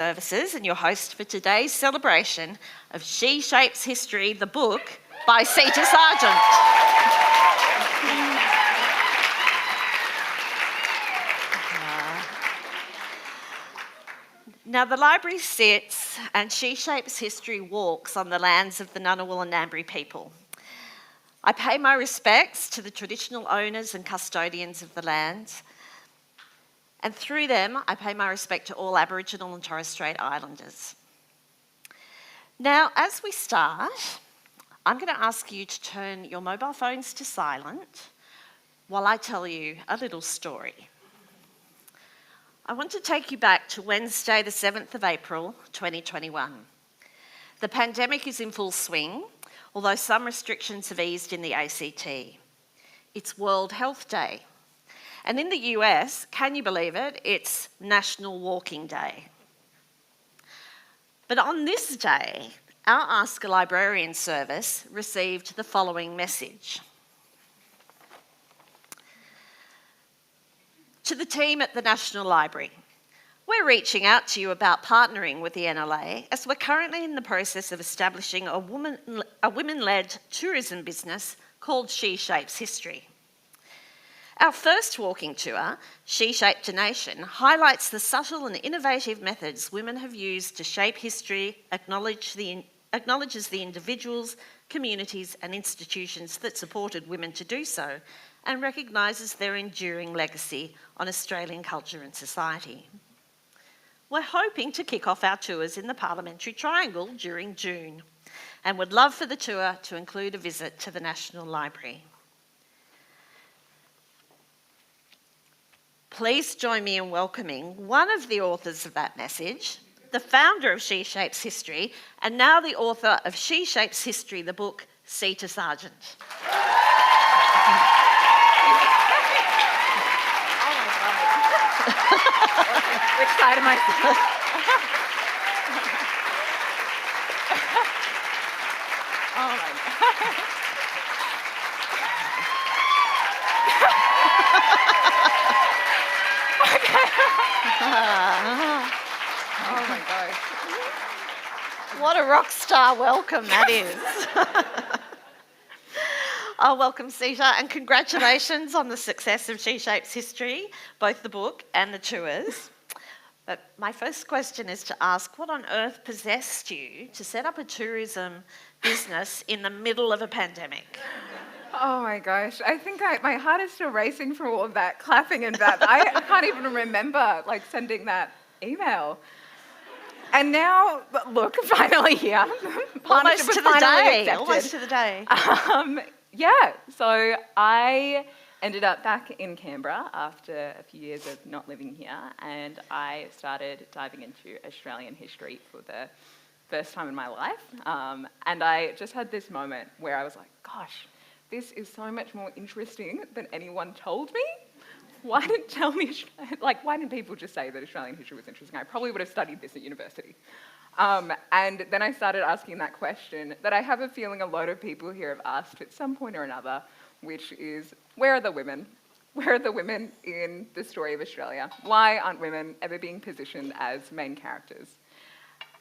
Services and your host for today's celebration of She Shapes History, the book by Seeta Sargent. Now, the library sits and She Shapes History walks on the lands of the Ngunnawal and Ngambri people. I pay my respects to the traditional owners and custodians of the land, and through them, I pay my respect to all Aboriginal and Torres Strait Islanders. Now, as we start, I'm going to ask you to turn your mobile phones to silent while I tell you a little story. I want to take you back to Wednesday, the 7th of April, 2021. The pandemic is in full swing, although some restrictions have eased in the ACT. It's World Health Day. And in the US, can you believe it, it's National Walking Day. But on this day, our Ask a Librarian service received the following message. To the team at the National Library, we're reaching out to you about partnering with the NLA as we're currently in the process of establishing a women-led tourism business called She Shapes History. Our first walking tour, She Shaped a Nation, highlights the subtle and innovative methods women have used to shape history, acknowledges the individuals, communities and institutions that supported women to do so, and recognises their enduring legacy on Australian culture and society. We're hoping to kick off our tours in the Parliamentary Triangle during June, and would love for the tour to include a visit to the National Library. Please join me in welcoming one of the authors of that message, the founder of She Shapes History, and now the author of She Shapes History, the book, Seeta Sargent. Which side am I? Oh my God. Oh my gosh. What a rock star welcome that is. Oh, welcome, Seeta, and congratulations on the success of She Shapes History, both the book and the tours. But my first question is to ask, what on earth possessed you to set up a tourism business in the middle of a pandemic? Oh my gosh. I think my heart is still racing from all of that clapping and that. I can't even remember sending that email. And now, look, finally here. Almost to the day. Almost to the day. Yeah, so I ended up back in Canberra after a few years of not living here, and I started diving into Australian history for the first time in my life. And I just had this moment where I was like, gosh, this is so much more interesting than anyone told me. Why didn't people just say that Australian history was interesting? I probably would have studied this at university. And then I started asking that question that I have a feeling a lot of people here have asked at some point or another, which is, where are the women? Where are the women in the story of Australia? Why aren't women ever being positioned as main characters?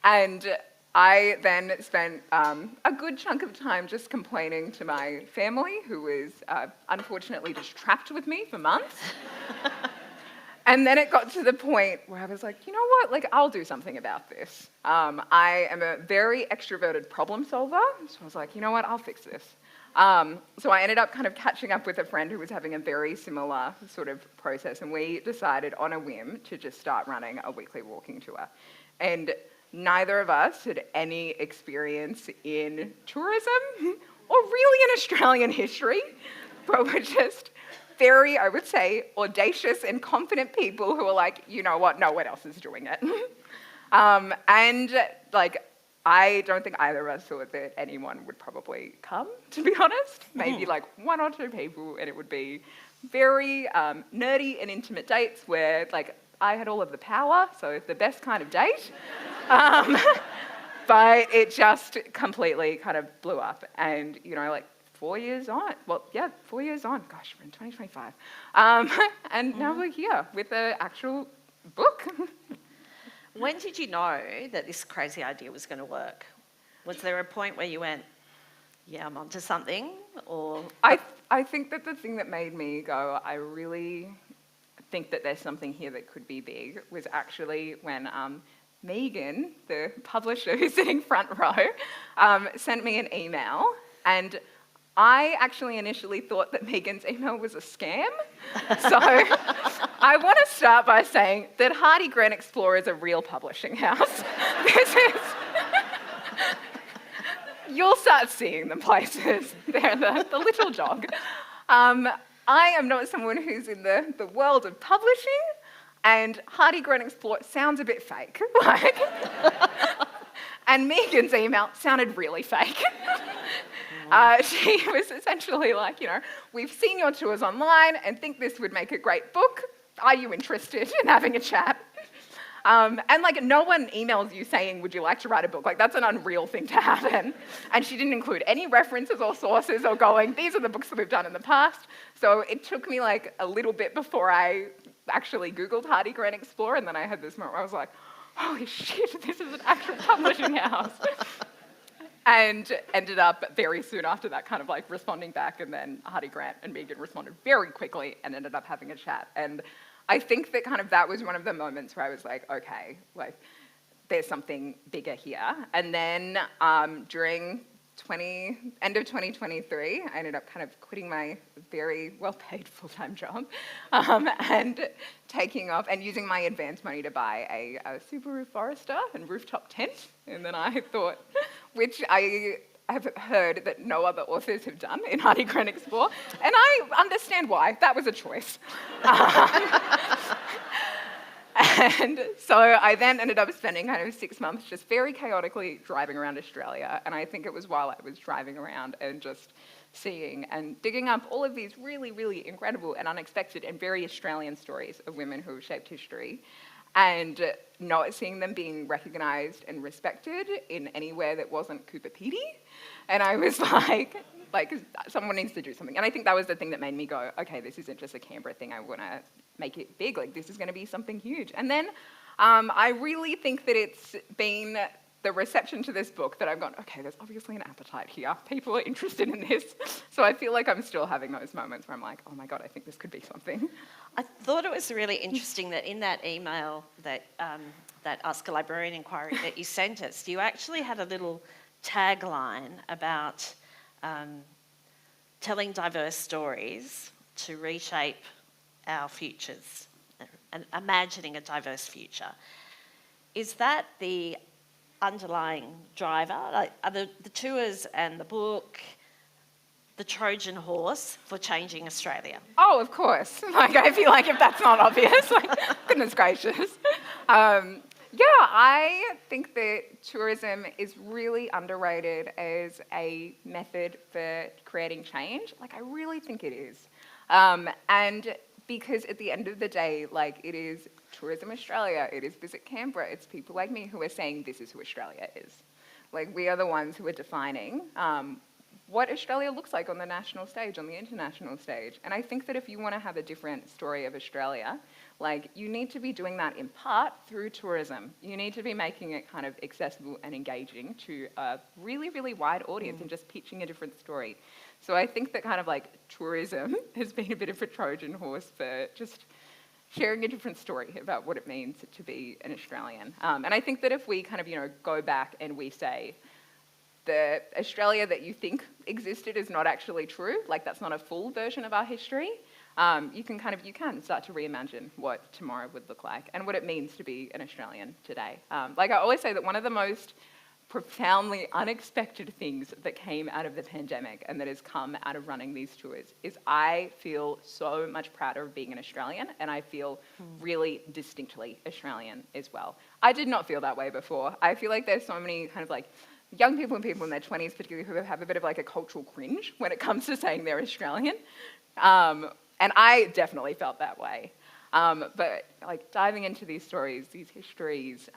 And I then spent a good chunk of time just complaining to my family, who was unfortunately just trapped with me for months. And then it got to the point where I was like, you know what, I'll do something about this. I am a very extroverted problem solver, so I was like, you know what, I'll fix this. So I ended up kind of catching up with a friend who was having a very similar sort of process, and we decided on a whim to just start running a weekly walking tour. And neither of us had any experience in tourism or really in Australian history, but we're just very, I would say, audacious and confident people who are like, you know what, no one else is doing it. I don't think either of us thought that anyone would probably come, to be honest. Maybe one or two people, and it would be very nerdy and intimate dates where I had all of the power, so the best kind of date. But it just completely kind of blew up, and 4 years on. Well, yeah, 4 years on. Gosh, we're in 2025. And now we're here with the actual book. When did you know that this crazy idea was going to work? Was there a point where you went, yeah, I'm onto something? Or I think that the thing that made me go, I really think that there's something here that could be big, was actually when Megan, the publisher who's sitting front row, sent me an email, and I actually initially thought that Megan's email was a scam. So I want to start by saying that Hardy Grant Explorer is a real publishing house. This is... You'll start seeing them places. They're the little dog. I am not someone who's in the world of publishing, and Hardy Grant Explorer sounds a bit fake. And Megan's email sounded really fake. She was essentially like, we've seen your tours online and think this would make a great book. Are you interested in having a chat? And no one emails you saying, would you like to write a book? That's an unreal thing to happen. And she didn't include any references or sources or going, these are the books that we've done in the past. So it took me a little bit before I actually Googled Hardy Grant Explorer, and then I had this moment where I was like, holy shit, this is an actual publishing house. And ended up very soon after that kind of responding back, and then Hardy Grant and Megan responded very quickly and ended up having a chat. And I think that that was one of the moments where I was like, okay, there's something bigger here. And then during end of 2023, I ended up quitting my very well-paid full-time job and taking off and using my advance money to buy a Subaru Forester and rooftop tent. And then I thought, which I have heard that no other authors have done in Hardy Grant Explorer, and I understand why. That was a choice. And so I then ended up spending 6 months just very chaotically driving around Australia. And I think it was while I was driving around and just seeing and digging up all of these really, really incredible and unexpected and very Australian stories of women who have shaped history, and not seeing them being recognised and respected in anywhere that wasn't Cooper Pedy. And I was like, someone needs to do something. And I think that was the thing that made me go, okay, this isn't just a Canberra thing, I want to make it big, this is going to be something huge. And then I really think that it's been the reception to this book that I've gone, okay, there's obviously an appetite here. People are interested in this. So I feel like I'm still having those moments where I'm like, oh my God, I think this could be something. I thought it was really interesting that in that email that Ask a Librarian inquiry that you sent us, you actually had a little tagline about telling diverse stories to reshape our futures and imagining a diverse future. Is that the underlying driver? Are the tours and the book the Trojan horse for changing Australia? Oh, of course. I feel like if that's not obvious, goodness gracious. Yeah, I think that tourism is really underrated as a method for creating change. I really think it is. And because at the end of the day, it is Tourism Australia, it is Visit Canberra, it's people like me who are saying this is who Australia is. We are the ones who are defining what Australia looks like on the national stage, on the international stage. And I think that if you want to have a different story of Australia, you need to be doing that in part through tourism. You need to be making it accessible and engaging to a really, really wide audience and just pitching a different story. So I think that tourism has been a bit of a Trojan horse for just sharing a different story about what it means to be an Australian. And I think that if we go back and we say, the Australia that you think existed is not actually true, that's not a full version of our history, you can start to reimagine what tomorrow would look like and what it means to be an Australian today. I always say that one of the most profoundly unexpected things that came out of the pandemic and that has come out of running these tours is I feel so much prouder of being an Australian, and I feel really distinctly Australian as well. I did not feel that way before. I feel like there's so many young people and people in their 20s particularly who have a bit of a cultural cringe when it comes to saying they're Australian. And I definitely felt that way. But diving into these stories, these histories,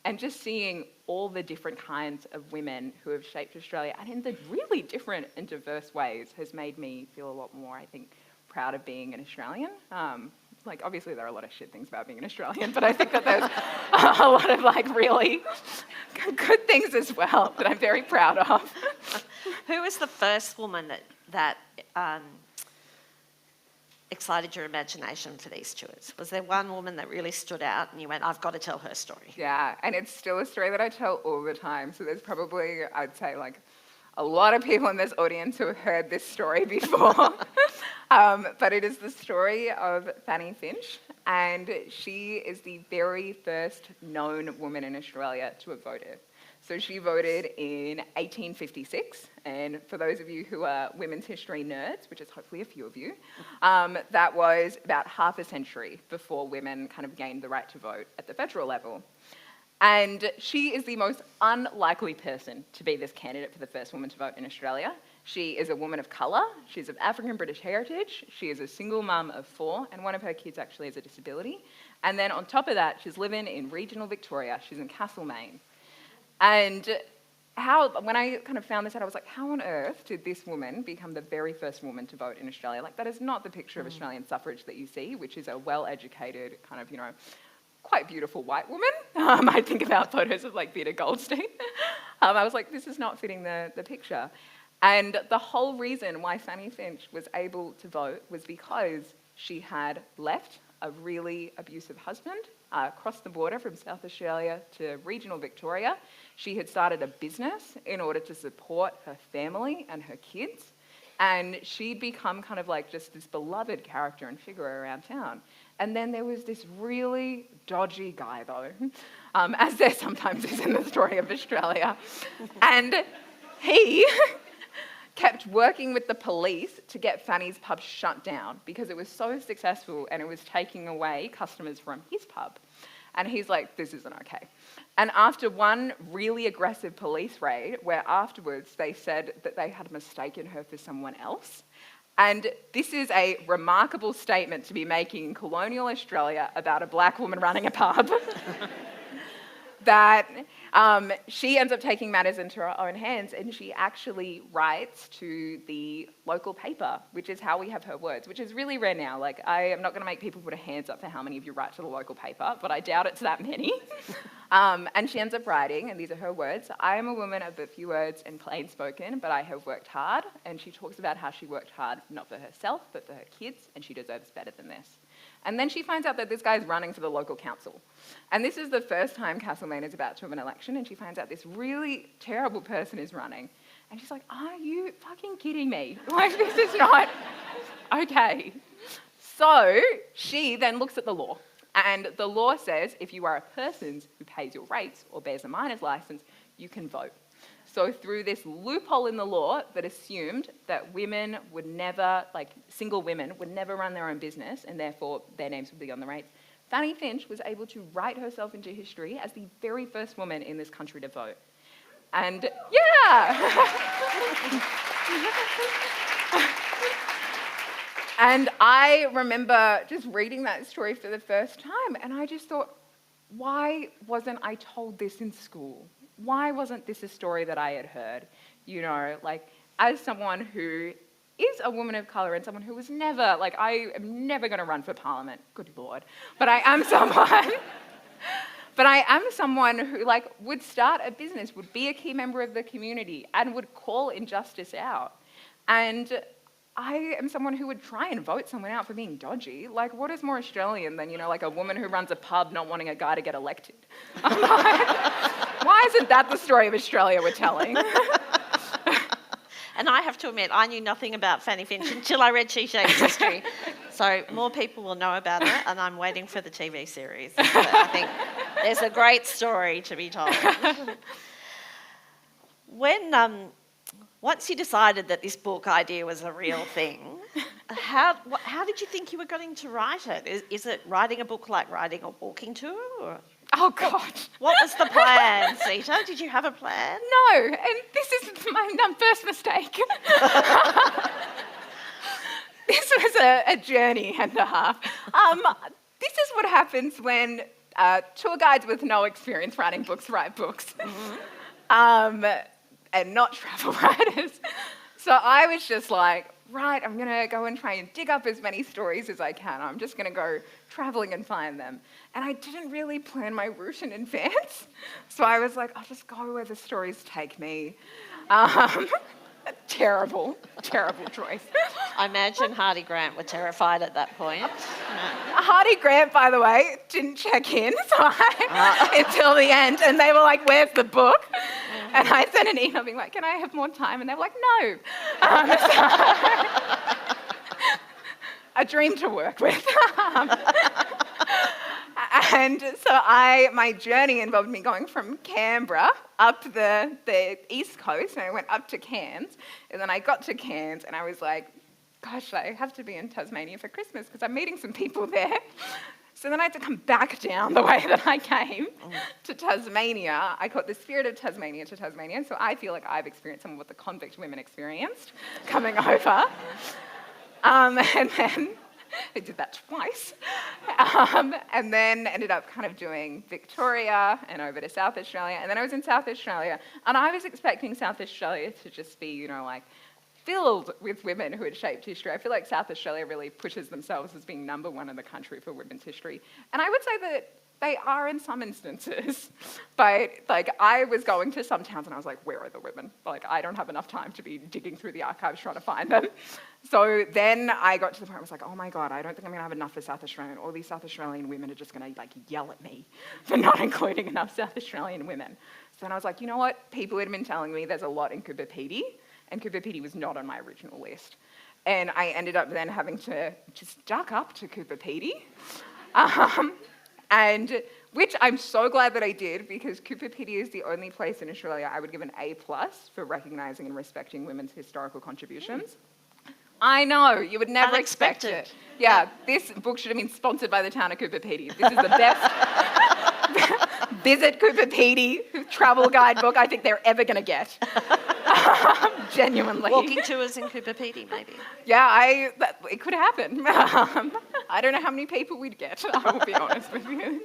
and just seeing all the different kinds of women who have shaped Australia and in the really different and diverse ways has made me feel a lot more, I think, proud of being an Australian. like, obviously there are a lot of shit things about being an Australian, but I think that there's a lot of, like, really good things as well that I'm very proud of. Who was the first woman that excited your imagination for these tours? Was there one woman that really stood out and you went, I've got to tell her story? Yeah, and it's still a story that I tell all the time. So there's probably, I'd say, like, a lot of people in this audience who have heard this story before. But it is the story of Fanny Finch, and she is the very first known woman in Australia to have voted. So she voted in 1856, and for those of you who are women's history nerds, which is hopefully a few of you, that was about half a century before women kind of gained the right to vote at the federal level. And she is the most unlikely person to be this candidate for the first woman to vote in Australia. She is a woman of colour, she's of African British heritage, she is a single mum of 4, and one of her kids actually has a disability. And then on top of that, she's living in regional Victoria, she's in Castlemaine. And when I kind of found this out, I was like, how on earth did this woman become the very first woman to vote in Australia? Like, that is not the picture of Australian suffrage that you see, which is a well-educated, kind of, quite beautiful white woman. I think about photos of, like, Vita Goldstein. I was like, this is not fitting the picture. And the whole reason why Fanny Finch was able to vote was because she had left a really abusive husband, crossed the border from South Australia to regional Victoria. She had started a business in order to support her family and her kids. And she'd become kind of like just this beloved character and figure around town. And then there was this really dodgy guy, though, as there sometimes is in the story of Australia. And he kept working with the police to get Fanny's pub shut down because it was so successful and it was taking away customers from his pub. And he's like, this isn't okay. And after one really aggressive police raid, where afterwards they said that they had mistaken her for someone else, and this is a remarkable statement to be making in colonial Australia about a black woman running a pub, that she ends up taking matters into her own hands, and she actually writes to the local paper, which is how we have her words, which is really rare now. Like, I am not going to make people put a hands up for how many of you write to the local paper, but I doubt it's that many. And she ends up writing, and these are her words: I am a woman of a few words and plain spoken, but I have worked hard. And she talks about how she worked hard not for herself, but for her kids, and she deserves better than this. And then she finds out that this guy's running for the local council. And this is the first time Castlemaine is about to have an election, and she finds out this really terrible person is running. And she's like, are you fucking kidding me? Like, this is not okay. So she then looks at the law. And the law says if you are a person who pays your rates or bears a miner's license, you can vote. So through this loophole in the law that assumed that women would never, like single women, would never run their own business and therefore their names would be on the rates, Fanny Finch was able to write herself into history as the very first woman in this country to vote. And yeah! And I remember just reading that story for the first time, and I just thought, why wasn't I told this in school? Why wasn't this a story that I had heard? Like, as someone who is a woman of colour and someone who was never, like, I am never going to run for Parliament, good Lord, but I am someone who, like, would start a business, would be a key member of the community, and would call injustice out. And I am someone who would try and vote someone out for being dodgy. Like, what is more Australian than, like a woman who runs a pub not wanting a guy to get elected? I'm like, why isn't that the story of Australia we're telling? And I have to admit, I knew nothing about Fanny Finch until I read She Shapes History. So more people will know about it, and I'm waiting for the TV series. But I think there's a great story to be told. Once you decided that this book idea was a real thing, how did you think you were going to write it? Is it writing a book like writing a walking tour? Or? Oh, God. What was the plan, Sita? Did you have a plan? No, and this is my first mistake. This was a journey and a half. This is what happens when tour guides with no experience writing books write books. Mm-hmm. And not travel writers. So I was just like, right, I'm going to go and try and dig up as many stories as I can. I'm just going to go traveling and find them. And I didn't really plan my route in advance. So I was like, I'll just go where the stories take me. Terrible, terrible choice. I imagine Hardy Grant were terrified at that point. No. Hardy Grant, by the way, didn't check in until the end, and they were like, "Where's the book?" And I sent an email being like, "Can I have more time?" And they were like, "No." A dream to work with. And so my journey involved me going from Canberra up the east coast, and I went up to Cairns, and then I got to Cairns, and I was like, gosh, I have to be in Tasmania for Christmas because I'm meeting some people there. So then I had to come back down the way that I came to Tasmania. I caught the Spirit of Tasmania to Tasmania, so I feel like I've experienced some of what the convict women experienced coming over. And then I did that twice. And then ended up kind of doing Victoria and over to South Australia. And then I was in South Australia, and I was expecting South Australia to just be, you know, like filled with women who had shaped history. I feel like South Australia really pushes themselves as being number one in the country for women's history. And I would say that they are in some instances. But like I was going to some towns and I was like, where are the women? Like I don't have enough time to be digging through the archives trying to find them. So then I got to the point where I was like, oh my God, I don't think I'm gonna have enough for South Australian. All these South Australian women are just gonna like yell at me for not including enough South Australian women. So then I was like, you know what? People had been telling me there's a lot in Coober Pedy, and Coober Pedy was not on my original list. And I ended up then having to just duck up to Coober Pedy. And which I'm so glad that I did, because Coober Pedy is the only place in Australia I would give an A+ for recognising and respecting women's historical contributions. I know, you would never expect it. Yeah, this book should have been sponsored by the town of Coober Pedy. This is the best Visit Coober Pedy travel guidebook I think they're ever going to get. Genuinely. Walking tours in Coober Pedy, maybe. Yeah, it could happen. I don't know how many people we'd get, I will be honest with you.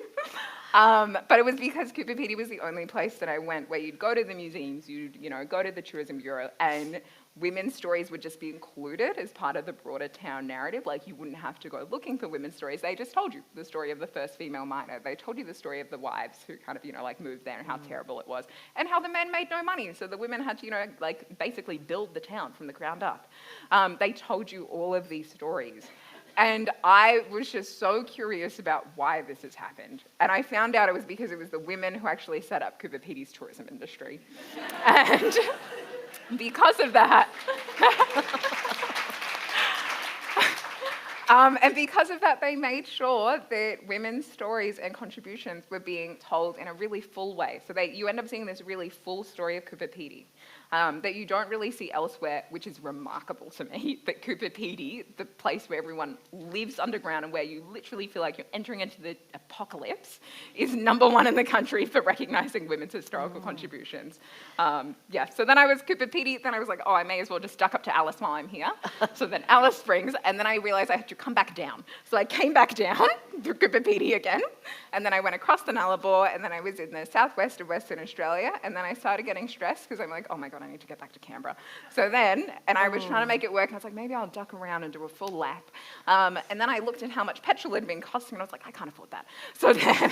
But it was because Coober Pedy was the only place that I went where you'd go to the museums, you'd go to the tourism bureau, and women's stories would just be included as part of the broader town narrative. Like you wouldn't have to go looking for women's stories. They just told you the story of the first female miner. They told you the story of the wives who kind of, like moved there and how terrible it was, and how the men made no money. So the women had to, like basically build the town from the ground up. They told you all of these stories. And I was just so curious about why this has happened. And I found out it was because it was the women who actually set up Coober Pedy's tourism industry. And because of that, they made sure that women's stories and contributions were being told in a really full way. So you end up seeing this really full story of Coober Pedy that you don't really see elsewhere, which is remarkable to me, that Coober Pedy, the place where everyone lives underground and where you literally feel like you're entering into the apocalypse, is number one in the country for recognising women's historical contributions. So then I was Coober Pedy, then I was like, oh, I may as well just duck up to Alice while I'm here. So then Alice Springs, and then I realised I had to come back down. So I came back down to Coober Pedy again, and then I went across the Nullarbor, and then I was in the southwest of Western Australia, and then I started getting stressed because I'm like, oh my God, I need to get back to Canberra. So then, and I was trying to make it work, and I was like, maybe I'll duck around and do a full lap. And then I looked at how much petrol had been costing, and I was like, I can't afford that. So then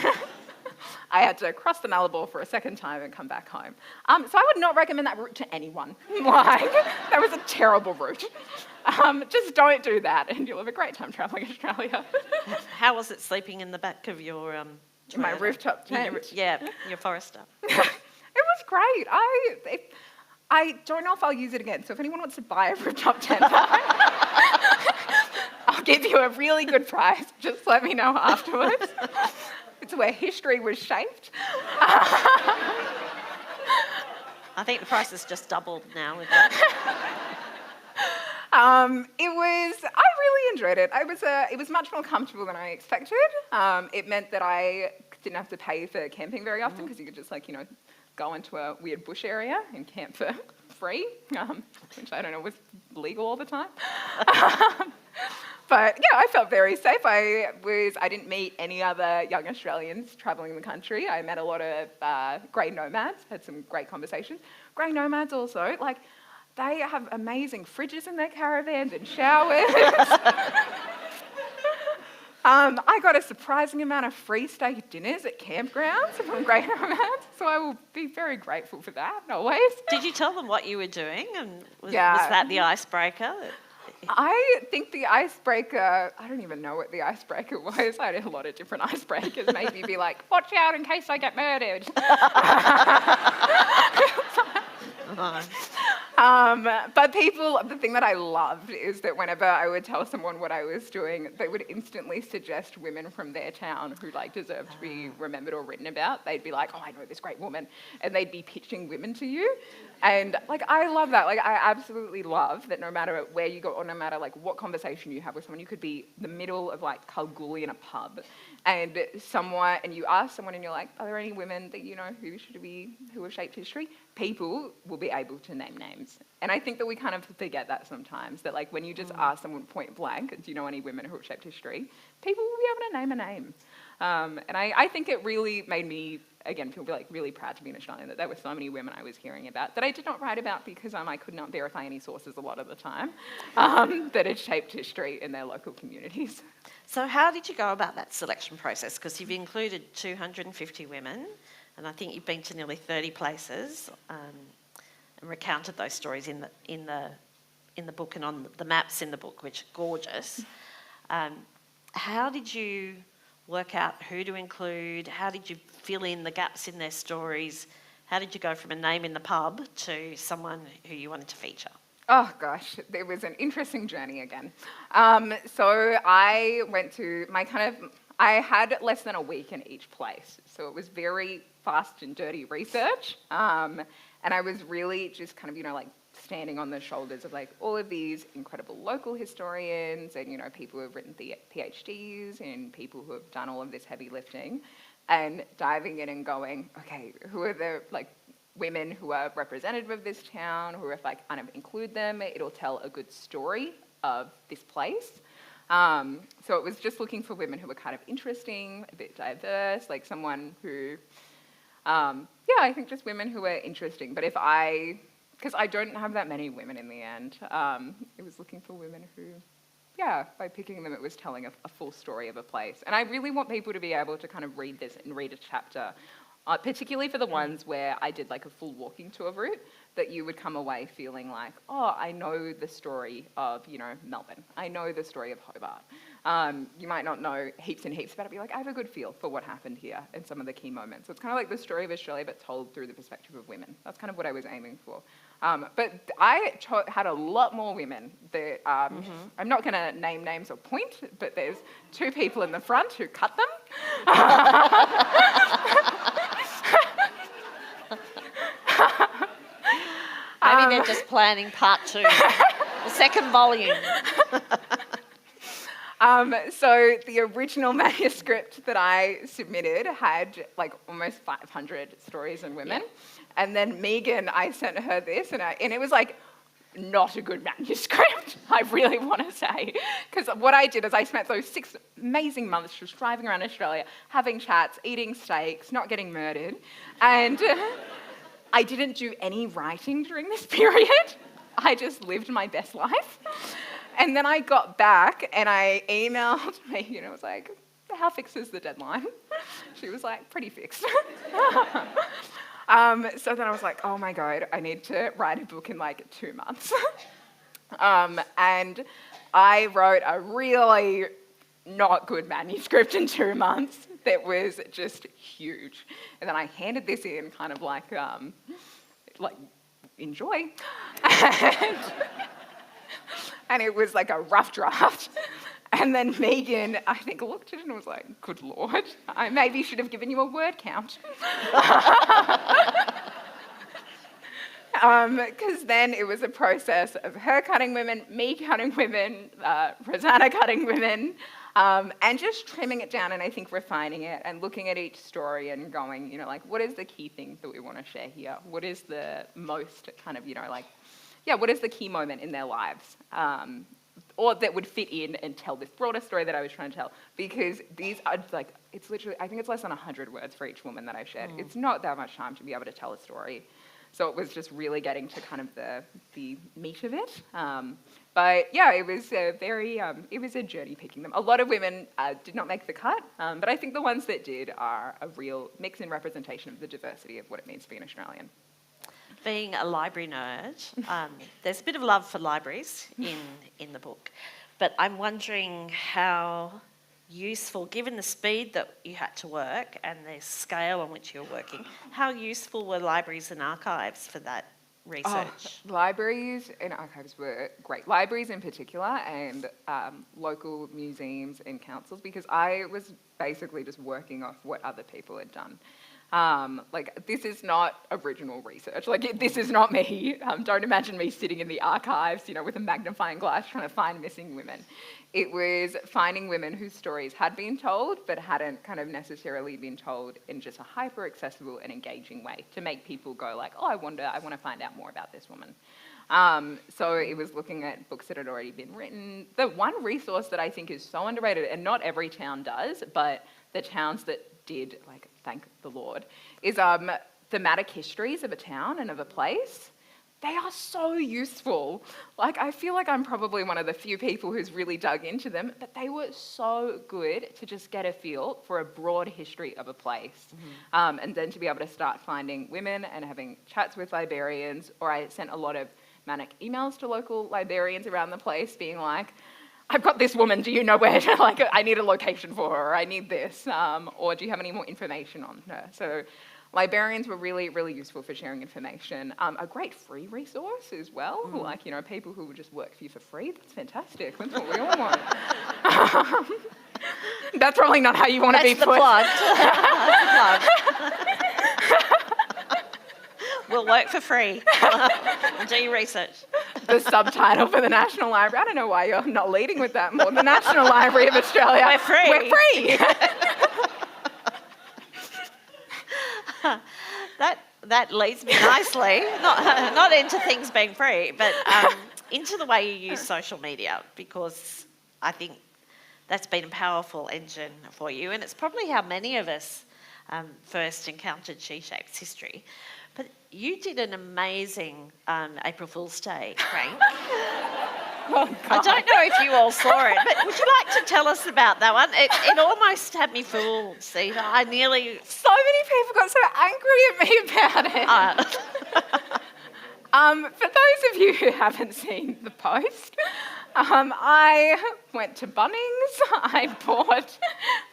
I had to cross the Nullarbor for a second time and come back home. So I would not recommend that route to anyone. Like, that was a terrible route. Just don't do that, and you'll have a great time travelling Australia. How was it sleeping in the back of your my rooftop tent? Your Forester. It was great. I don't know if I'll use it again, so if anyone wants to buy a rooftop tent, I'll give you a really good price. Just let me know afterwards. It's where history was shaped. I think the price has just doubled now with that. I really enjoyed it. It was much more comfortable than I expected. It meant that I didn't have to pay for camping very often because you could just go into a weird bush area and camp for free, which I don't know was legal all the time. But yeah, I felt very safe. I didn't meet any other young Australians travelling the country. I met a lot of grey nomads, had some great conversations. Grey nomads also, they have amazing fridges in their caravans and showers. I got a surprising amount of free steak dinners at campgrounds from great nomads, so I will be very grateful for that, always. Did you tell them what you were doing? And was Yeah. that the icebreaker? I think the icebreaker, I don't even know what the icebreaker was. I had a lot of different icebreakers. Maybe be like, watch out in case I get murdered. But people, the thing that I loved is that whenever I would tell someone what I was doing, they would instantly suggest women from their town who like deserve to be remembered or written about. They'd be like, oh, I know this great woman. And they'd be pitching women to you. And like, I love that. Like, I absolutely love that no matter where you go or no matter like what conversation you have with someone, you could be the middle of like Kalgoorlie in a pub and you ask someone and you're like, are there any women that you know who have shaped history? People will be able to name names. And I think that we kind of forget that sometimes, that like when you just ask someone point blank, do you know any women who have shaped history? People will be able to name a name. And I think it really made me, again, feel like really proud to be an Australian, that there were so many women I was hearing about that I did not write about because I could not verify any sources a lot of the time that had shaped history in their local communities. So how did you go about that selection process? Because you've included 250 women, and I think you've been to nearly 30 places and recounted those stories in the book and on the maps in the book, which are gorgeous. How did you work out who to include? How did you fill in the gaps in their stories? How did you go from a name in the pub to someone who you wanted to feature? Oh gosh, there was an interesting journey again. So I went to I had less than a week in each place. So it was very fast and dirty research. And I was really just kind of, like standing on the shoulders of like all of these incredible local historians and, people who have written the PhDs and people who have done all of this heavy lifting and diving in and going, okay, who are the women who are representative of this town, who if I kind of include them, it'll tell a good story of this place. So it was just looking for women who were kind of interesting, a bit diverse, like someone who, I think just women who were interesting. But because I don't have that many women in the end, it was looking for women who, by picking them, it was telling a full story of a place. And I really want people to be able to kind of read this and read a chapter, particularly for the ones where I did like a full walking tour route, that you would come away feeling like, oh, I know the story of, Melbourne. I know the story of Hobart. You might not know heaps and heaps about it, but like, I have a good feel for what happened here and some of the key moments. So it's kind of like the story of Australia, but told through the perspective of women. That's kind of what I was aiming for. But I had a lot more women. That, I'm not going to name names or point, but there's 2 people in the front who cut them. Maybe they're just planning part 2, the second volume. So the original manuscript that I submitted had like almost 500 stories and women. Yep. And then Megan, I sent her this and it was like not a good manuscript, I really want to say. Because what I did is I spent those 6 amazing months just driving around Australia, having chats, eating steaks, not getting murdered. And I didn't do any writing during this period. I just lived my best life. And then I got back and I emailed Megan and I was like, how fixed is the deadline? She was like, pretty fixed. So then I was like, oh my God, I need to write a book in like 2 months. And I wrote a really not good manuscript in 2 months that was just huge. And then I handed this in kind of like enjoy. And it was like a rough draft. And then Megan, I think, looked at it and was like, good Lord, I maybe should have given you a word count. Because then it was a process of her cutting women, me cutting women, Rosanna cutting women, and just trimming it down and I think refining it and looking at each story and going, what is the key thing that we want to share here? What is the most kind of, what is the key moment in their lives? Or that would fit in and tell this broader story that I was trying to tell. Because these are it's literally, I think it's less than 100 words for each woman that I've shared. It's not that much time to be able to tell a story. So it was just really getting to kind of the meat of it. But yeah, it was it was a journey picking them. A lot of women did not make the cut, but I think the ones that did are a real mix and representation of the diversity of what it means to be an Australian. Being a library nerd, there's a bit of love for libraries in the book, but I'm wondering how useful, given the speed that you had to work and the scale on which you were working, how useful were libraries and archives for that research? Libraries and archives were great. Libraries in particular, and local museums and councils, because I was basically just working off what other people had done. This is not original research. This is not me. Don't imagine me sitting in the archives, with a magnifying glass trying to find missing women. It was finding women whose stories had been told, but hadn't kind of necessarily been told in just a hyper accessible and engaging way to make people go like, oh, I want to find out more about this woman. So it was looking at books that had already been written. The one resource that I think is so underrated, and not every town does, but the towns that did, thank the Lord, is thematic histories of a town and of a place. They are so useful. I feel like I'm probably one of the few people who's really dug into them, but they were so good to just get a feel for a broad history of a place. And then to be able to start finding women and having chats with librarians, or I sent a lot of manic emails to local librarians around the place being like, I've got this woman, do you know where to, I need a location for her, or I need this, or do you have any more information on her? So librarians were really, really useful for sharing information. A great free resource as well, people who would just work for you for free, that's fantastic, that's what we all want. That's probably not how you want to be put. That's the plug. We'll work for free. We'll do your research. The subtitle for the National Library. I don't know why you're not leading with that more. The National Library of Australia. We're free. We're free. That leads me nicely, not into things being free, but into the way you use social media, because I think that's been a powerful engine for you, and it's probably how many of us first encountered She Shapes history. But you did an amazing April Fool's Day prank. Oh, I don't know if you all saw it, but would you like to tell us about that one? It almost had me fooled, Sita. I nearly... So many people got so angry at me about it. For those of you who haven't seen the post, I went to Bunnings. I bought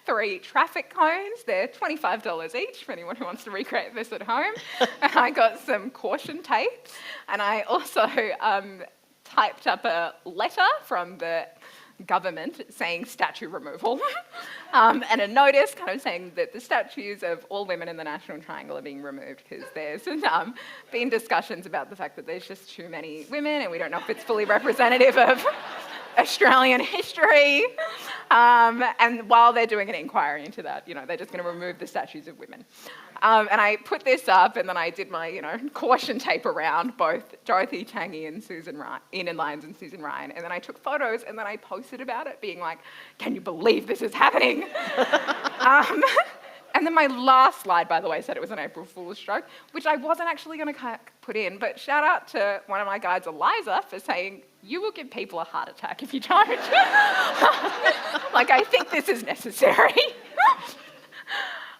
3 traffic cones. They're $25 each for anyone who wants to recreate this at home. And I got some caution tape. And I also typed up a letter from the government saying statue removal and a notice kind of saying that the statues of all women in the National Triangle are being removed because there's been discussions about the fact that there's just too many women and we don't know if it's fully representative of Australian history. And while they're doing an inquiry into that, they're just going to remove the statues of women. And I put this up, and then I did my, caution tape around both Dorothy Tangi and Susan Ryan, Ian Lyons and Susan Ryan. And then I took photos, and then I posted about it, being like, "Can you believe this is happening?" And then my last slide, by the way, said it was an April Fool's joke, which I wasn't actually going to put in. But shout out to one of my guides, Eliza, for saying, "You will give people a heart attack if you don't." I think this is necessary.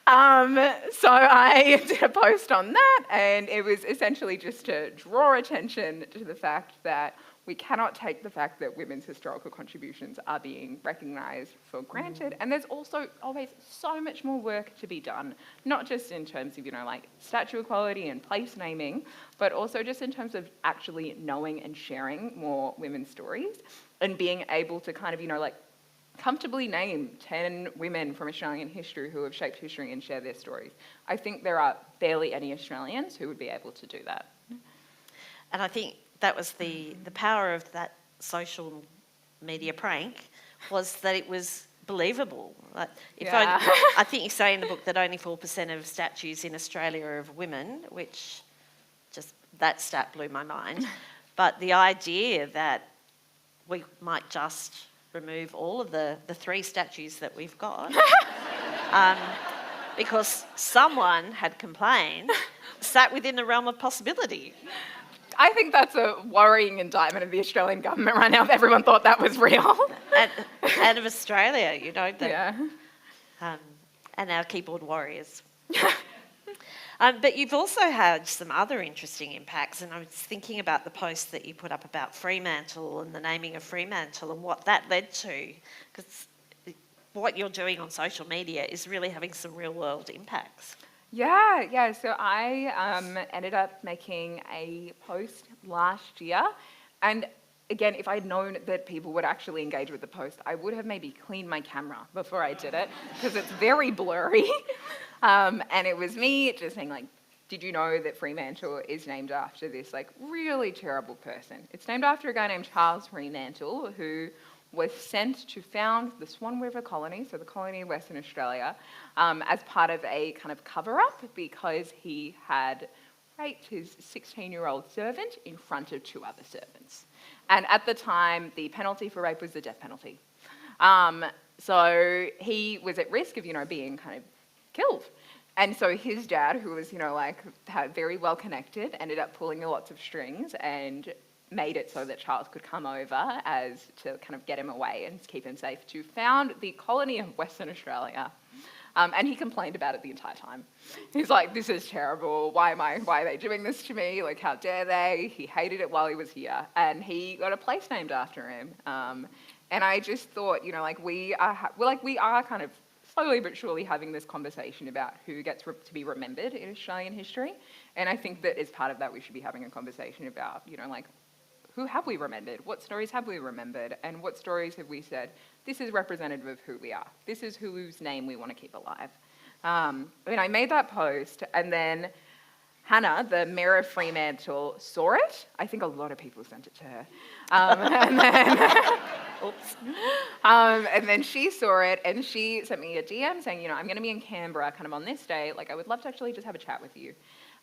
So I did a post on that, and it was essentially just to draw attention to the fact that we cannot take the fact that women's historical contributions are being recognised for granted, and there's also always so much more work to be done, not just in terms of, statue equality and place naming, but also just in terms of actually knowing and sharing more women's stories and being able to kind of, comfortably name 10 women from Australian history who have shaped history and share their stories. I think there are barely any Australians who would be able to do that. And I think that was the power of that social media prank, was that it was believable. I think you say in the book that only 4% of statues in Australia are of women, which just, that stat blew my mind. But the idea that we might just remove all of the 3 statues that we've got because someone had complained. sat within the realm of possibility. I think that's a worrying indictment of the Australian government right now if everyone thought that was real. And of Australia, you know, Yeah. and our keyboard warriors. But you've also had some other interesting impacts, and I was thinking about the post that you put up about Fremantle and the naming of Fremantle and what that led to, because what you're doing on social media is really having some real world impacts. Yeah. So I ended up making a post last year, and again, if I'd known that people would actually engage with the post, I would have maybe cleaned my camera before I did it, because it's very blurry. And it was me just saying, like, did you know that Fremantle is named after this, like, really terrible person? It's named after a guy named Charles Fremantle, who was sent to found the Swan River Colony, so the colony in Western Australia, as part of a kind of cover-up because he had raped his 16-year-old servant in front of 2 other servants. And at the time, the penalty for rape was the death penalty. So he was at risk of, being kind of killed. And so his dad, who was, very well connected, ended up pulling lots of strings and made it so that Charles could come over as to kind of get him away and keep him safe, to found the colony of Western Australia. And he complained about it the entire time. He's like, this is terrible. Why are they doing this to me? Like, how dare they? He hated it while he was here. And he got a place named after him. And I just thought, we are kind of slowly but surely having this conversation about who gets to be remembered in Australian history. And I think that as part of that, we should be having a conversation about, who have we remembered? What stories have we remembered? And what stories have we said, this is representative of who we are. This is whose name we want to keep alive. I made that post, and then Hannah, the mayor of Fremantle, saw it. I think a lot of people sent it to her. And then she saw it, and she sent me a DM saying, I'm going to be in Canberra kind of on this day. Like, I would love to actually just have a chat with you.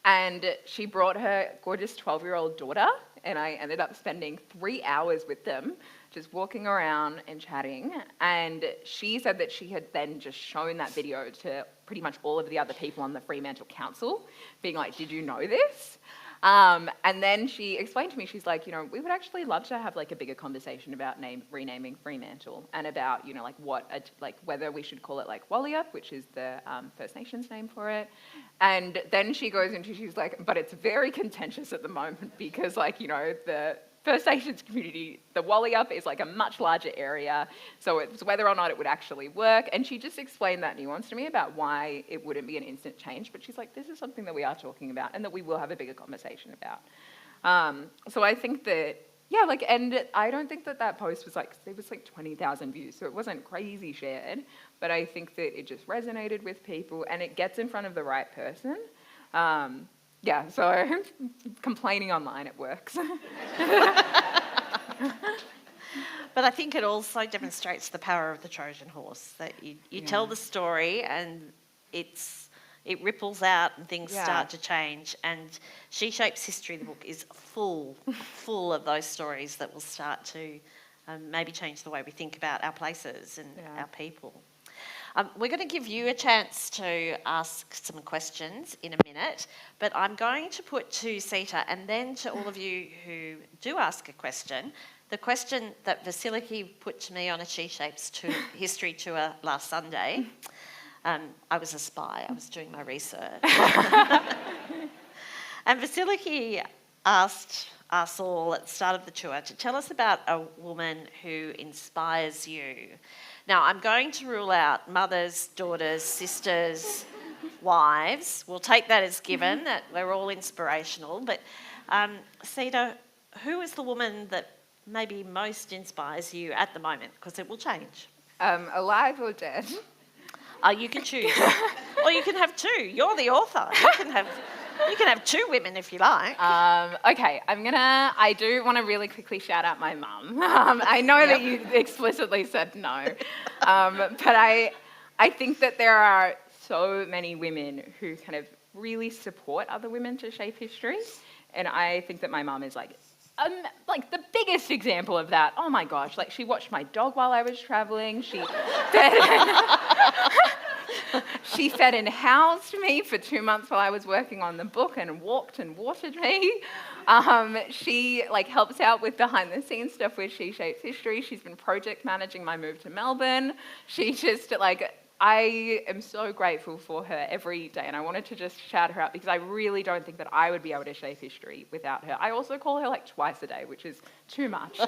And she brought her gorgeous 12-year-old daughter, and I ended up spending 3 hours with them, just walking around and chatting. And she said that she had then just shown that video to pretty much all of the other people on the Fremantle Council, being like, did you know this? And then she explained to me, she's like, we would actually love to have like a bigger conversation about renaming Fremantle, and about, whether we should call it like Walliop, which is the First Nations name for it. And then she goes into, she's like, but it's very contentious at the moment because the First Nations community, the Walliop is like a much larger area, so it's whether or not it would actually work. And she just explained that nuance to me about why it wouldn't be an instant change, but she's like, this is something that we are talking about and that we will have a bigger conversation about. So I think that, and I don't think that post was it was 20,000 views, so it wasn't crazy shared, but I think that it just resonated with people and it gets in front of the right person. So complaining online, it works. But I think it also demonstrates the power of the Trojan horse, that you tell the story and it ripples out and things start to change. And She Shapes History, the book, is full of those stories that will start to maybe change the way we think about our places and our people. We're going to give you a chance to ask some questions in a minute, but I'm going to put to Sita and then to all of you who do ask a question, the question that Vasiliki put to me on a She Shapes history tour last Sunday. I was a spy, I was doing my research. And Vasiliki asked us all at the start of the tour to tell us about a woman who inspires you. Now, I'm going to rule out mothers, daughters, sisters, wives. We'll take that as given, that we're all inspirational. But Sita, who is the woman that maybe most inspires you at the moment? Because it will change. Alive or dead? You can choose. Or you can have 2. You're the author. You can have 2 women if you like. Okay, I do want to really quickly shout out my mum. I know that you explicitly said no, but I think that there are so many women who kind of really support other women to shape history, and I think that my mum is like the biggest example of that. Oh my gosh, she watched my dog while I was traveling. She fed She fed and housed me for 2 months while I was working on the book and walked and watered me. She helps out with behind the scenes stuff with She Shapes History. She's been project managing my move to Melbourne. She just I am so grateful for her every day, and I wanted to just shout her out because I really don't think that I would be able to shape history without her. I also call her twice a day, which is too much. Yeah.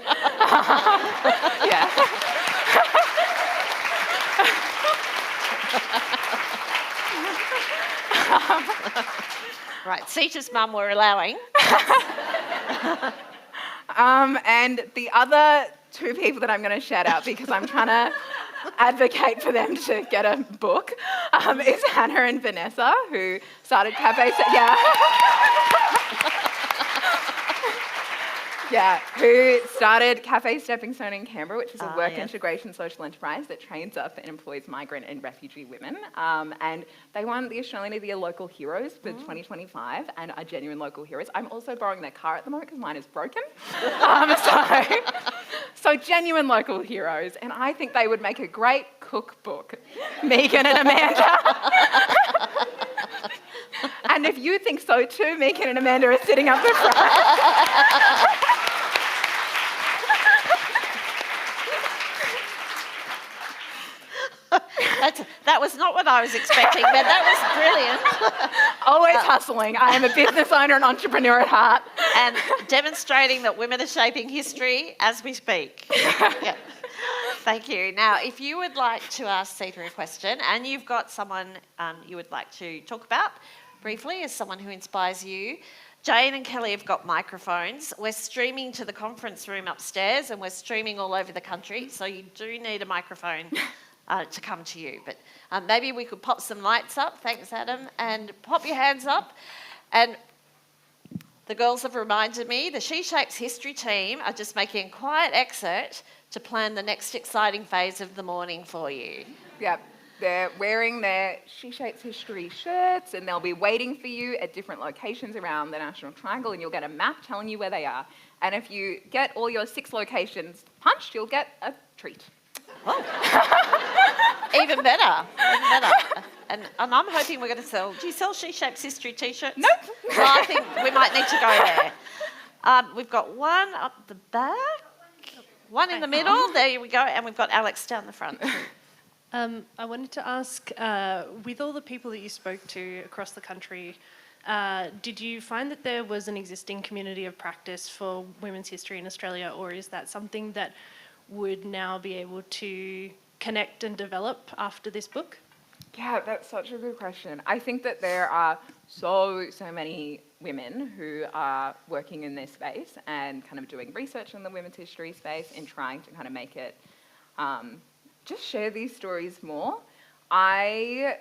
Right, Sita's mum we're allowing. And the other two people that I'm going to shout out because I'm trying to advocate for them to get a book is Hannah and Vanessa, who started Cafe... who started Cafe Stepping Stone in Canberra, which is a work integration social enterprise that trains up and employs migrant and refugee women. And they won the Australian of the Year Local Heroes for 2025 and are genuine local heroes. I'm also borrowing their car at the moment because mine is broken. So genuine local heroes. And I think they would make a great cookbook, Megan and Amanda. And if you think so too, Megan and Amanda are sitting up the front. That was not what I was expecting, but that was brilliant. Always hustling. I am a business owner and entrepreneur at heart. And demonstrating that women are shaping history as we speak. Yeah. Thank you. Now, if you would like to ask Sita a question and you've got someone you would like to talk about briefly as someone who inspires you, Jane and Kelly have got microphones. We're streaming to the conference room upstairs and we're streaming all over the country, so you do need a microphone to come to you. But maybe we could pop some lights up, thanks Adam, and pop your hands up. And the girls have reminded me the She Shapes History team are just making a quiet exit to plan the next exciting phase of the morning for you. Yep. They're wearing their She Shapes History shirts and they'll be waiting for you at different locations around the National Triangle, and you'll get a map telling you where they are. And if you get all your 6 locations punched, you'll get a treat. Oh. Even better. And I'm hoping we're going to sell... Do you sell She Shapes History t-shirts? Nope. Well, I think we might need to go there. We've got one up the back, one in the middle, there we go, and we've got Alex down the front. I wanted to ask, with all the people that you spoke to across the country, did you find that there was an existing community of practice for women's history in Australia, or is that something that would now be able to connect and develop after this book? Yeah, that's such a good question. I think that there are so many women who are working in this space and kind of doing research in the women's history space and trying to kind of make it, just share these stories more. I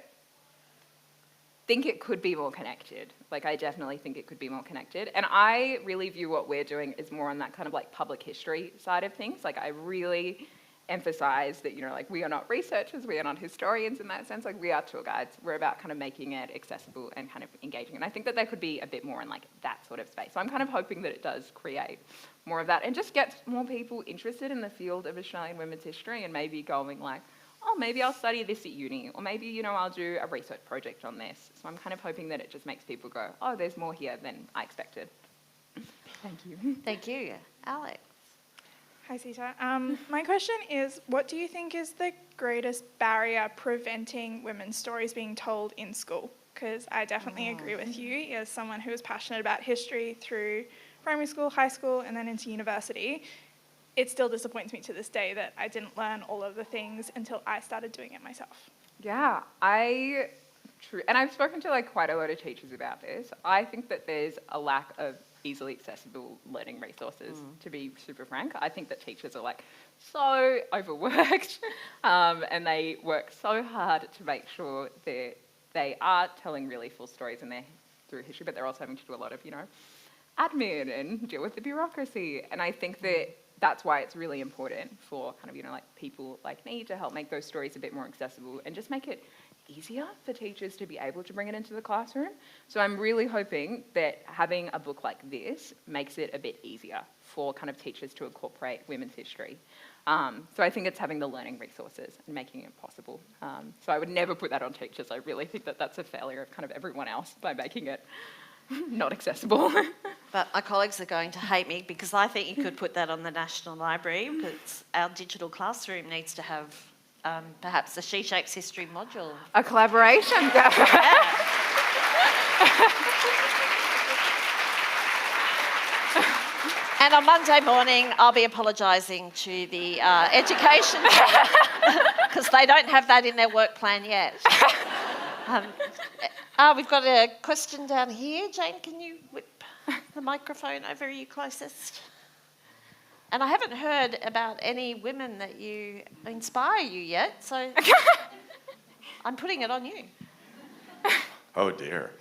think it could be more connected. I definitely think it could be more connected. And I really view what we're doing as more on that kind of public history side of things. I really emphasize that, we are not researchers, we are not historians in that sense. We are tour guides. We're about kind of making it accessible and kind of engaging. And I think that there could be a bit more in that sort of space. So I'm kind of hoping that it does create more of that and just gets more people interested in the field of Australian women's history and maybe going oh, maybe I'll study this at uni, or maybe, I'll do a research project on this. So I'm kind of hoping that it just makes people go, oh, there's more here than I expected. Thank you. Thank you. Alex. Hi, Sita. My question is, what do you think is the greatest barrier preventing women's stories being told in school? Because I definitely agree with you, as someone who is passionate about history through primary school, high school, and then into university. It still disappoints me to this day that I didn't learn all of the things until I started doing it myself. Yeah, and I've spoken to quite a lot of teachers about this. I think that there's a lack of easily accessible learning resources, to be super frank. I think that teachers are so overworked and they work so hard to make sure that they are telling really full stories through history, but they're also having to do a lot of, admin and deal with the bureaucracy. And I think that that's why it's really important for kind of, people like me to help make those stories a bit more accessible and just make it easier for teachers to be able to bring it into the classroom. So I'm really hoping that having a book like this makes it a bit easier for kind of teachers to incorporate women's history. So I think it's having the learning resources and making it possible. So I would never put that on teachers. I really think that that's a failure of kind of everyone else by making it not accessible. But my colleagues are going to hate me because I think you could put that on the National Library, because our digital classroom needs to have perhaps a She Shapes History module. A collaboration. And on Monday morning, I'll be apologising to the education team because they don't have that in their work plan yet. We've got a question down here. Jane, can you whip the microphone over you closest? And I haven't heard about any women that you inspire you yet, so I'm putting it on you. Oh dear.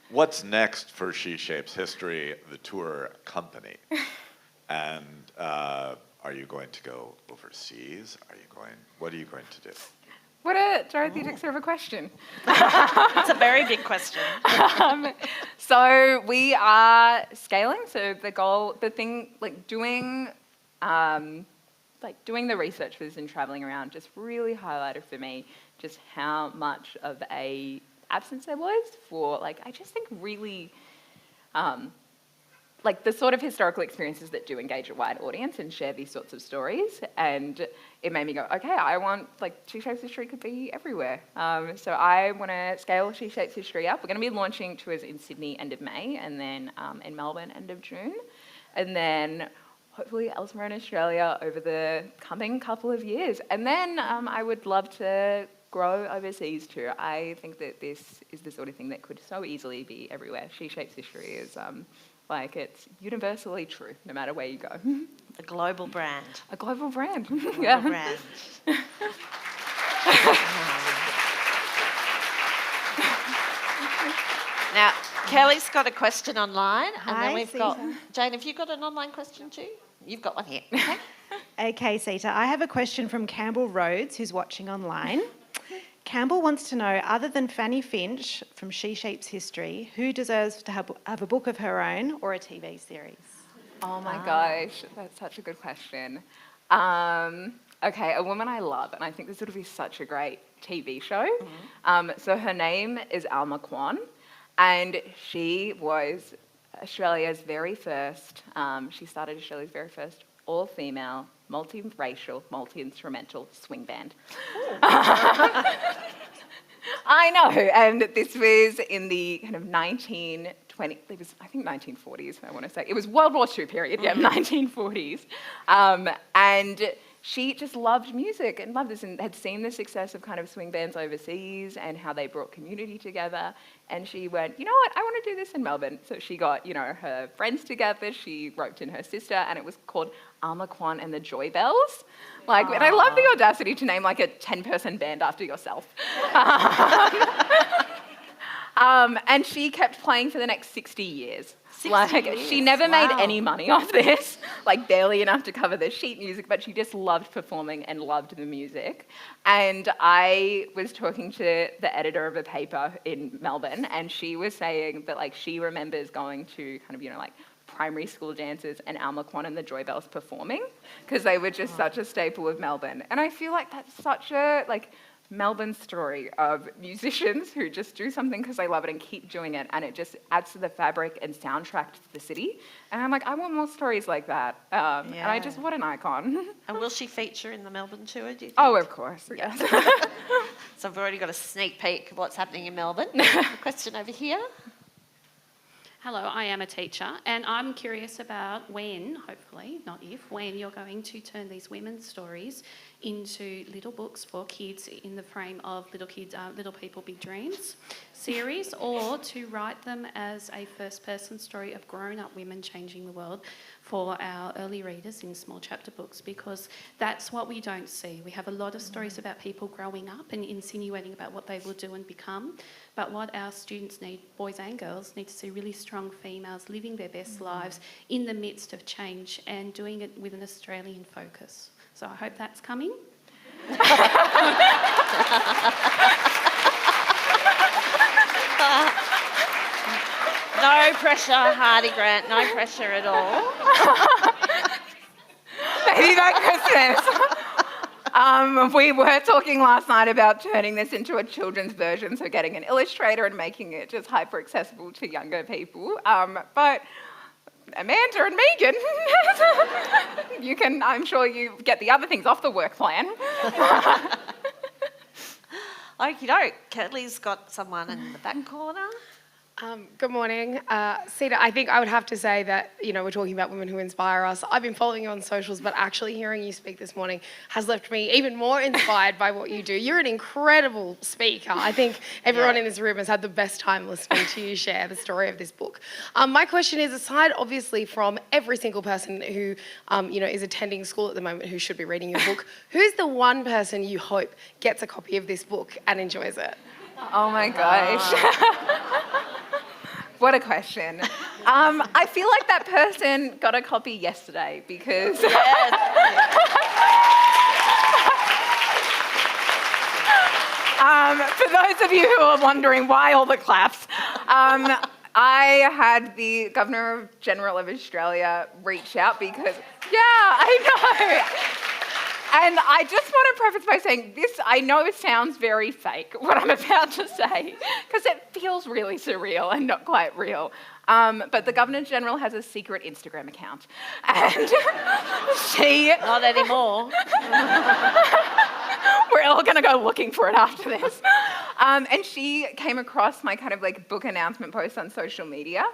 What's next for She Shapes History, the tour company? And are you going to go overseas? What are you going to do? What a Dorothy Dixer of a question. It's a very big question. So we are scaling. So doing the research for this and traveling around just really highlighted for me just how much of a absence there was for, I just think really, the sort of historical experiences that do engage a wide audience and share these sorts of stories. And it made me go, okay, I want, She Shapes History could be everywhere. So I want to scale She Shapes History up. We're going to be launching tours in Sydney end of May, and then in Melbourne end of June. And then hopefully elsewhere in Australia over the coming couple of years. And then I would love to grow overseas too. I think that this is the sort of thing that could so easily be everywhere. She Shapes History is it's universally true, no matter where you go. A global brand. A global brand. Global brand. Now, Kelly's got a question online, and then Hi, we've got Sita. Jane. Have you got an online question too? You've got one here. Okay. Okay, Sita, I have a question from Campbell Rhodes, who's watching online. Campbell wants to know, other than Fanny Finch from She Shapes History, who deserves to have a book of her own or a TV series? Oh my gosh, that's such a good question. Okay, a woman I love, and I think this would be such a great TV show. So her name is Alma Kwan, and she was Australia's very first, she started Australia's very first all-female, multi-racial, multi-instrumental swing band. I know, and this was in the kind of 1920, it was, I think 1940s, I want to say. It was World War II period, 1940s. And she just loved music and loved this and had seen the success of kind of swing bands overseas and how they brought community together. And she went, you know what, I want to do this in Melbourne. So she got, her friends together, she roped in her sister, and it was called Alma Kwan and the Joy Bells. And I love the audacity to name a 10-person band after yourself. And she kept playing for the next 60 years. 60 years. She never made Wow. any money off this, barely enough to cover the sheet music, but she just loved performing and loved the music. And I was talking to the editor of a paper in Melbourne, and she was saying that she remembers going to kind of, primary school dances and Alma Kwan and the Joy Bells performing, because they were just such a staple of Melbourne. And I feel like that's such a Melbourne story of musicians who just do something because they love it and keep doing it, and it just adds to the fabric and soundtrack to the city. And I'm I want more stories like that. And I just, what an icon. And will she feature in the Melbourne tour, do you think? Oh, of course, yes. So I've already got a sneak peek of what's happening in Melbourne. A question over here. Hello, I am a teacher, and I'm curious about when, hopefully, not if, when you're going to turn these women's stories into little books for kids in the frame of Little People, Big Dreams series, or to write them as a first-person story of grown-up women changing the world for our early readers in small chapter books, because that's what we don't see. We have a lot of stories about people growing up and insinuating about what they will do and become, but what our students need, boys and girls, need to see really strong females living their best lives in the midst of change and doing it with an Australian focus. So I hope that's coming. No pressure, Hardy Grant, no pressure at all. Baby Back Christmas. We were talking last night about turning this into a children's version, so getting an illustrator and making it just hyper accessible to younger people. But Amanda and Megan, I'm sure you get the other things off the work plan. Okie doke. Kelly's got someone in the back corner. Good morning. Sita, I think I would have to say that, we're talking about women who inspire us. I've been following you on socials, but actually hearing you speak this morning has left me even more inspired by what you do. You're an incredible speaker. I think everyone in this room has had the best time listening to you share the story of this book. My question is, aside obviously from every single person who, is attending school at the moment who should be reading your book, who's the one person you hope gets a copy of this book and enjoys it? Oh my gosh. What a question. I feel like that person got a copy yesterday because... for those of you who are wondering why all the claps, I had the Governor-General of Australia reach out because... Yeah, I know. And I just want to preface by saying this, I know it sounds very fake, what I'm about to say, because it feels really surreal and not quite real. But the Governor-General has a secret Instagram account. And she... Not anymore. We're all going to go looking for it after this. And she came across my kind of like book announcement post on social media.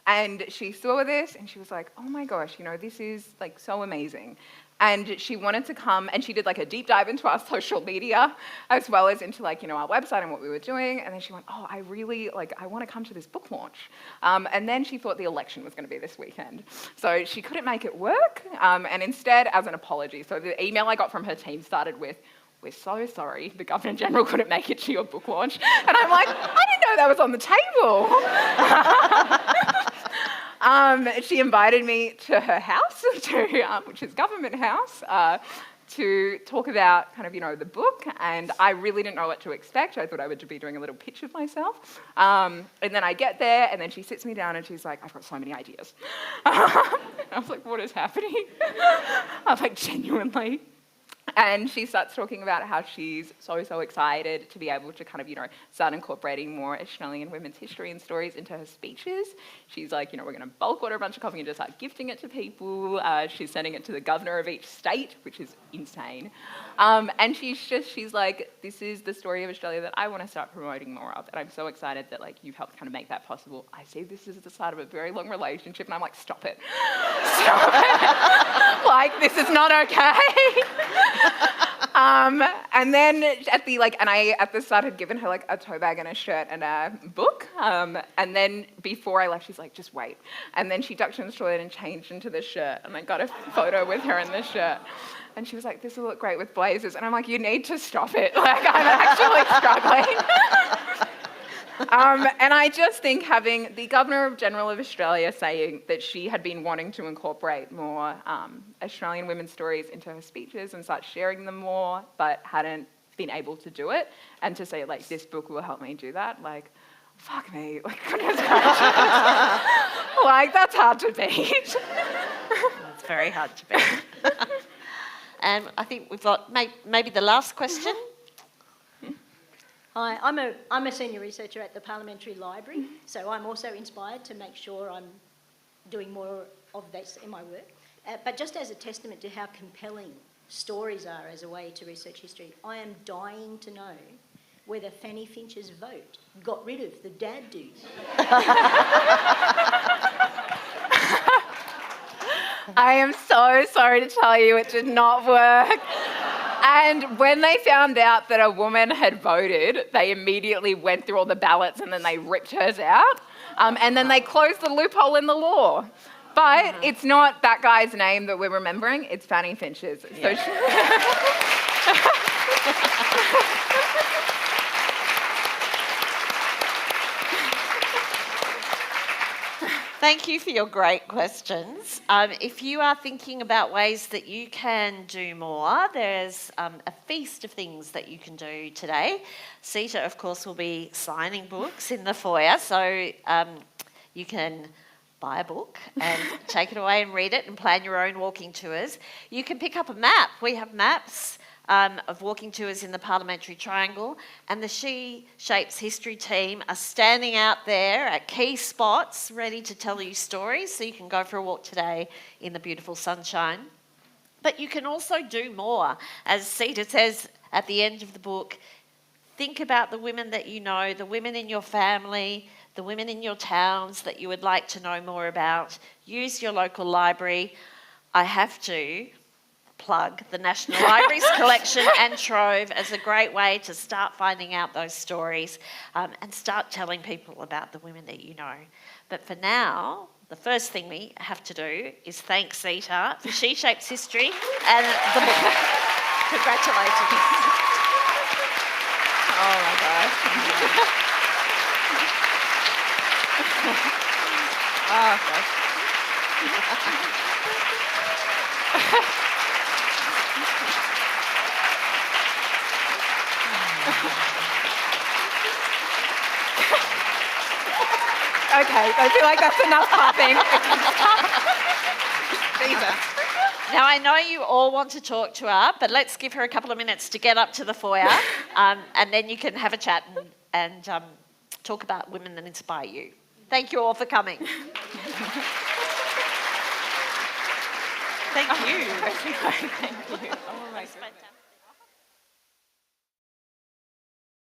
And she saw this and she was like, oh my gosh, this is like so amazing. And she wanted to come, and she did like a deep dive into our social media, as well as into like, our website and what we were doing. And then she went, oh, I want to come to this book launch. And then she thought the election was going to be this weekend. So she couldn't make it work. And instead, as an apology, so the email I got from her team started with, we're so sorry, the Governor-General couldn't make it to your book launch. And I'm like, I didn't know that was on the table. She invited me to her house, which is Government House, to talk about kind of, the book. And I really didn't know what to expect. I thought I would be doing a little pitch of myself. And then I get there, and then she sits me down, and she's like, I've got so many ideas. I was like, what is happening? I'm like, genuinely. And she starts talking about how she's so excited to be able to kind of, start incorporating more Australian women's history and stories into her speeches. She's like, we're going to bulk order a bunch of coffee and just start gifting it to people. She's sending it to the governor of each state, which is insane. And she's like, this is the story of Australia that I want to start promoting more of. And I'm so excited that you've helped kind of make that possible. I see this as the start of a very long relationship, and I'm like, stop it. Stop it. This is not okay. And then I at the start had given her a tote bag and a shirt and a book. And then before I left, she's like, just wait. And then she ducked in the toilet and changed into the shirt. And I got a photo with her in the shirt. And she was like, this will look great with blazers. And I'm like, you need to stop it. I'm actually struggling. And I just think having the Governor-General of Australia saying that she had been wanting to incorporate more Australian women's stories into her speeches and start sharing them more, but hadn't been able to do it, and to say, this book will help me do that, fuck me, goodness gracious. That's hard to beat. That's very hard to beat. And I think we've got maybe the last question. Hi, I'm a senior researcher at the Parliamentary Library, so I'm also inspired to make sure I'm doing more of this in my work. But just as a testament to how compelling stories are as a way to research history, I am dying to know whether Fanny Finch's vote got rid of the dad dues. I am so sorry to tell you it did not work. And when they found out that a woman had voted, they immediately went through all the ballots and then they ripped hers out. And then they closed the loophole in the law. But it's not that guy's name that we're remembering, it's Fanny Finch's. Yeah. Thank you for your great questions. If you are thinking about ways that you can do more, there's a feast of things that you can do today. Sita, of course, will be signing books in the foyer, so you can buy a book and take it away and read it and plan your own walking tours. You can pick up a map. We have maps of walking tours in the Parliamentary Triangle, and the She Shapes History team are standing out there at key spots ready to tell you stories, so you can go for a walk today in the beautiful sunshine. But you can also do more. As Sita says at the end of the book, think about the women that you know, the women in your family, the women in your towns that you would like to know more about. Use your local library. I have to plug the National Library's collection and Trove as a great way to start finding out those stories and start telling people about the women that you know. But for now, the first thing we have to do is thank Sita for She Shapes History and the book. Congratulations. Oh my God. Oh gosh. Okay, I feel like that's enough clapping. Now, I know you all want to talk to her, but let's give her a couple of minutes to get up to the foyer, and then you can have a chat and talk about women that inspire you. Thank you all for coming. Thank you. Thank you. Oh, fantastic.